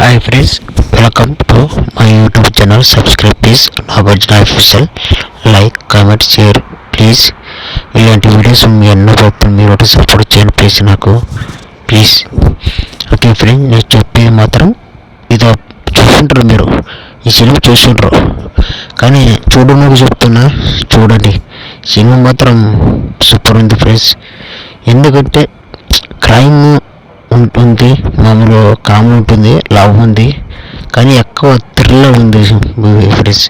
Hi friends, welcome to my YouTube channel. Subscribe please. Nagarjuna official. Like, comment, share please. ఇలాంటి videos మీ ఎన్నో మీరు ఒకటి support చేయండి please నాకు ప్లీజ్. ఓకే ఫ్రెండ్స్, నేను చెప్పేది మాత్రం ఇదో చూసుంటారు, మీరు ఈ సినిమా చూసుంటారు కానీ చూడడానికి చెప్తున్నా. చూడండి, సినిమా మాత్రం సూపర్ ఉంది ఫ్రెండ్స్. ఎందుకంటే క్రైమ్ ఉంటుంది, మామూలు కామెడీ ఉంటుంది, లవ్ ఉంది, కానీ ఎక్కువ థ్రిల్లర్ ఉంది మూవీ ఫ్రెండ్స్.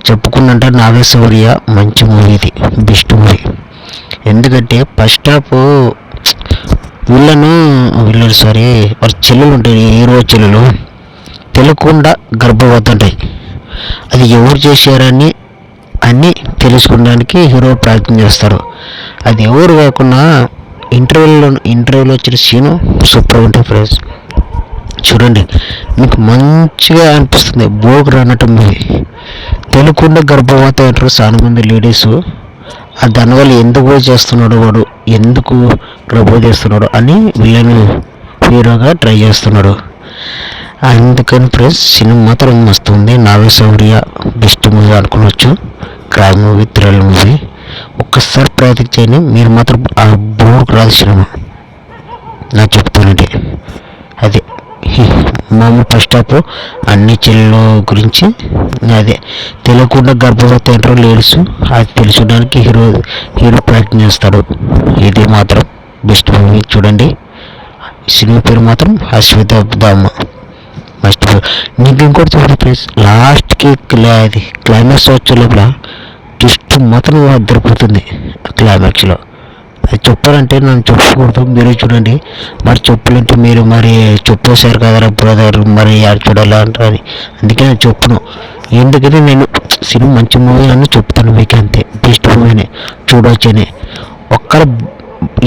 చెప్పుకున్నంటే నాగేశ్వర్య మంచి మూవీ, ఇది బెస్ట్ మూవీ. ఎందుకంటే ఫస్ట్ హాఫ్ వీళ్ళను సారీ వాళ్ళ చెల్లెలు ఉంటాయి, హీరో చెల్లెలు తెలియకుండా గర్భవతి ఉంటాయి. అది ఎవరు చేశారని అన్నీ తెలుసుకోవడానికి హీరో ప్రయత్నం చేస్తారు. అది ఎవరు కాకుండా ఇంటర్వ్యూలో వచ్చిన సీను సూపర్ ఉంటుంది ఫ్రెండ్స్. చూడండి, మీకు మంచిగా అనిపిస్తుంది. బోర్ అన్నట్టు మూవీ. తెలియకుండా గర్భవతి అంటారు చాలా మంది లేడీస్. దానివల్ల ఎందుకు చేస్తున్నాడు వాడు, ఎందుకు గర్భవతి చేస్తున్నాడు అని వీళ్ళని హీరోగా ట్రై చేస్తున్నాడు. అందుకని ఫ్రెండ్స్ సినిమా మాత్రం మస్తు ఉంది. నాగేశ్వర్య బెస్ట్ మూవీ అనుకోవచ్చు. Crime movie, thriller movie. ఒక్కసారి ప్రయత్నం చేయండి, మీరు మాత్రం ఆ బోర్కు రాదు సినిమా. నాకు చెప్తానంటే అదే మామూలు ఫస్ట్ హాఫ్ అన్ని చెల్లెల గురించి, అదే తెలియకుండా గర్భవతి అంటారు లేడీస్, అది తెలుసుకోవడానికి హీరో ప్రయత్నం చేస్తాడు. ఇది మాత్రం బెస్ట్ మూవీ. చూడండి, సినిమా పేరు మాత్రం అశ్వత్థామ. మస్ట్. నీకు ఇంకోటి చూడండి ప్లీజ్, లాస్ట్కి అది క్లైమాక్స్ వచ్చే లోపల ట్విస్ట్ మాత్రం దొరుకుతుంది. క్లైమాక్స్లో అది చెప్పాలంటే నన్ను చెప్పకూడదు, మీరు చూడండి. మరి చెప్పాలంటే మీరు మరి చెప్పేశారు కదరా బ్రదర్, మరి యాడ్ చూడాలా అంటారు. అందుకే నేను చెప్పను. ఎందుకంటే నేను సినిమా మంచి మూవీ అని చెప్తాను మీకు, అంతే. బెస్ట్ మూవీని చూడవచ్చని. ఒక్కరు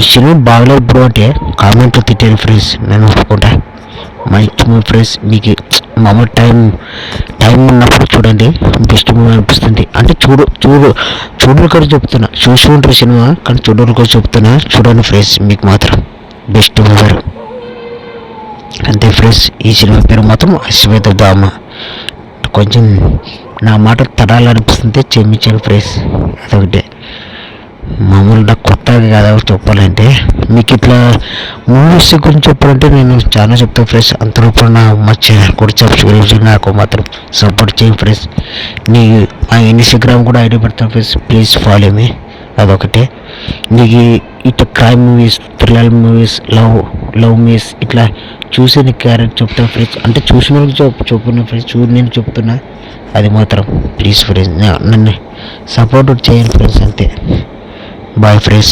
ఈ సినిమా బాగలేదు బ్రో అంటే కామెంట్లో తిట్టాను ఫ్రెండ్స్, నేను ఒప్పుకుంటా. మంచి మూవీ ఫ్రెండ్స్. మీకు మామూలు టైం ఉన్నప్పుడు చూడండి, బెస్ట్ మూవీ అనిపిస్తుంది. అంటే చూడరు కూడా చెప్తున్నా, చూసి ఉంటారు సినిమా కానీ చూడరు కూడా చెప్తున్నా. చూడండి ఫ్రెండ్స్, మీకు మాత్రం బెస్ట్ మూవీ అంతే ఫ్రెండ్స్. ఈ సినిమా పేరు మాత్రం అశ్వత్థామ. కొంచెం నా మాట తడాలనిపిస్తుంది, క్షమించాను ఫ్రెండ్స్. అదొకటే మామూలు నాకు కొత్తగా కదా చెప్పాలంటే. మీకు ఇట్లా మూవీస్ గురించి చెప్పాలంటే నేను చాలా చెప్తాను ఫ్రెండ్స్. అంతలోపు నా ఛానల్ కూడా సబ్స్క్రైబ్ నాకు మాత్రం సపోర్ట్ చేయండి ఫ్రెండ్స్. మా ఇన్స్టాగ్రామ్ కూడా ఐడి పెడతాను ఫ్రెండ్స్, ప్లీజ్ ఫాలో మీ. అదొకటే. నీకు ఇట్లా crime movies, thriller movies, love movies ఇట్లా చూసి నీకు క్యారెక్టర్ చెప్తాను ఫ్రెండ్స్. అంటే చూసిన వాళ్ళకి చెప్తున్నా ఫ్రెండ్స్, నేను చెప్తున్నా. అది మాత్రం ప్లీజ్ ఫ్రెండ్స్ నన్ను సపోర్ట్ చేయండి ఫ్రెండ్స్, అంతే. Bye friends,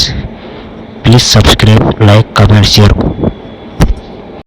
please subscribe, like, comment, share.